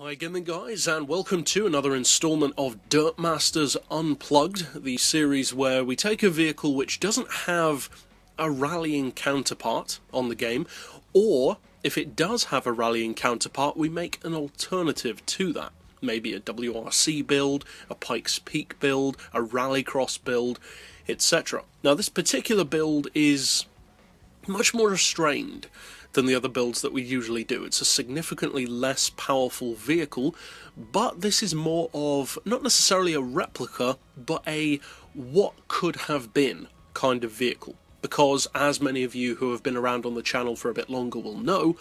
Hi again then guys, and welcome to another installment of Dirtmasters Unplugged, the series where we take a vehicle which doesn't have a rallying counterpart on the game, or if it does have a rallying counterpart, we make an alternative to that. Maybe a WRC build, a Pikes Peak build, a Rallycross build, etc. Now this particular build is much more restrained than the other builds that we usually do. It's a significantly less powerful vehicle, but this is more of, not necessarily a replica, but a what could have been kind of vehicle. Because, as many of you who have been around on the channel for a bit longer will know,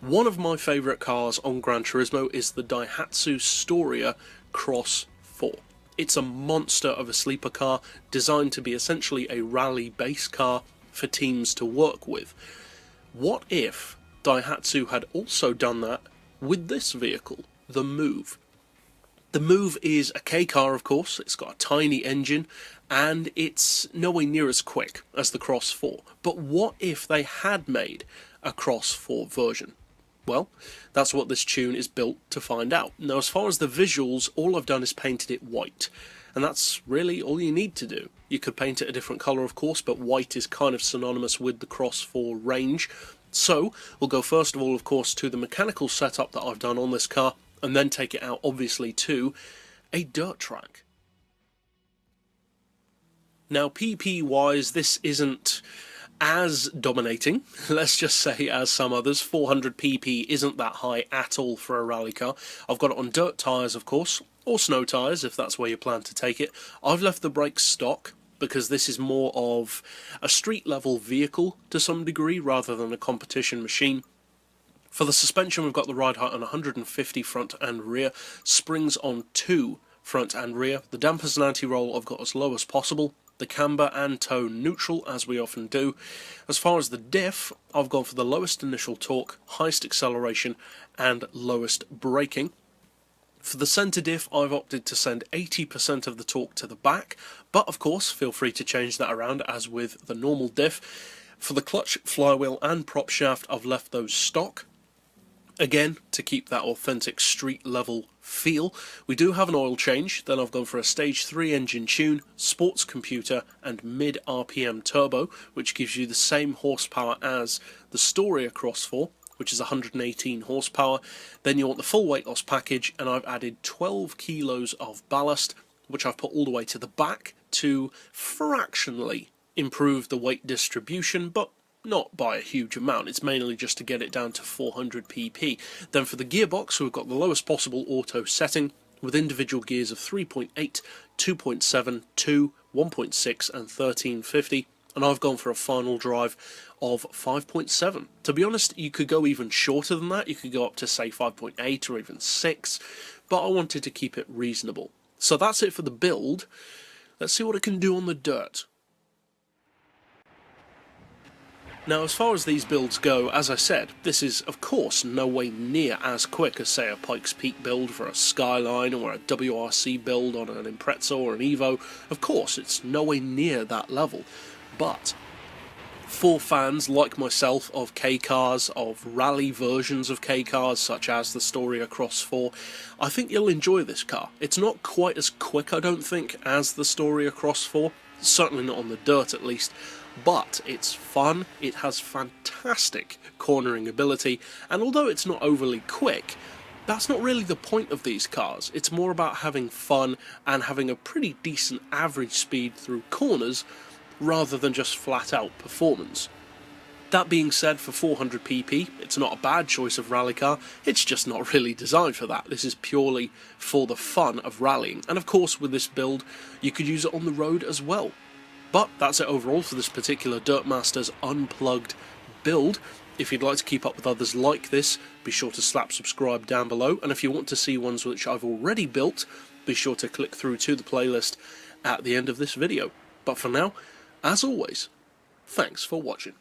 one of my favourite cars on Gran Turismo is the Daihatsu Storia Cross 4. It's a monster of a sleeper car, designed to be essentially a rally base car for teams to work with. What if Daihatsu had also done that with this vehicle, the Move? The Move is a K car, of course. It's got a tiny engine, and it's nowhere near as quick as the Cross 4. But what if they had made a Cross 4 version? Well, that's what this tune is built to find out. Now, as far as the visuals, all I've done is painted it white. And that's really all you need to do. You could paint it a different colour, of course, but white is kind of synonymous with the Cross 4 range. So, we'll go first of all, of course, to the mechanical setup that I've done on this car, and then take it out, obviously, to a dirt track. Now, PP-wise, this isn't as dominating, let's just say, as some others. 400 PP isn't that high at all for a rally car. I've got it on dirt tyres, of course, or snow tyres if that's where you plan to take it. I've left the brakes stock because this is more of a street level vehicle to some degree rather than a competition machine. For the suspension, we've got the ride height on 150 front and rear, springs on 2 front and rear. The dampers and anti-roll I've got as low as possible. The camber and toe neutral, as we often do. As far as the diff, I've gone for the lowest initial torque, highest acceleration, and lowest braking. For the centre diff, I've opted to send 80% of the torque to the back, but of course, feel free to change that around as with the normal diff. For the clutch, flywheel, and prop shaft, I've left those stock. Again, to keep that authentic street level feel. We do have an oil change, then I've gone for a stage 3 engine tune, sports computer, and mid RPM turbo, which gives you the same horsepower as the Storia Cross 4, which is 118 horsepower. Then you want the full weight loss package, and I've added 12 kilos of ballast, which I've put all the way to the back to fractionally improve the weight distribution, but not by a huge amount. It's mainly just to get it down to 400 pp. Then for the gearbox, we've got the lowest possible auto setting with individual gears of 3.8, 2.7, 2, 1.6 and 1350, and I've gone for a final drive of 5.7. To be honest, you could go even shorter than that. You could go up to say 5.8 or even 6, but I wanted to keep it reasonable. So that's it for the build. Let's see what it can do on the dirt. Now, as far as these builds go, as I said, this is, of course, no way near as quick as, say, a Pikes Peak build for a Skyline or a WRC build on an Impreza or an Evo. Of course, it's no way near that level. But for fans like myself of K-cars, of rally versions of K-cars, such as the Storia Cross 4, I think you'll enjoy this car. It's not quite as quick, I don't think, as the Storia Cross 4. Certainly not on the dirt, at least. But it's fun, it has fantastic cornering ability, and although it's not overly quick, that's not really the point of these cars. It's more about having fun and having a pretty decent average speed through corners, rather than just flat out performance. That being said, for 400 pp, it's not a bad choice of rally car, it's just not really designed for that. This is purely for the fun of rallying, and of course with this build, you could use it on the road as well. But that's it overall for this particular Dirtmasters Unplugged build. If you'd like to keep up with others like this, be sure to slap subscribe down below, and if you want to see ones which I've already built, be sure to click through to the playlist at the end of this video. But for now, as always, thanks for watching.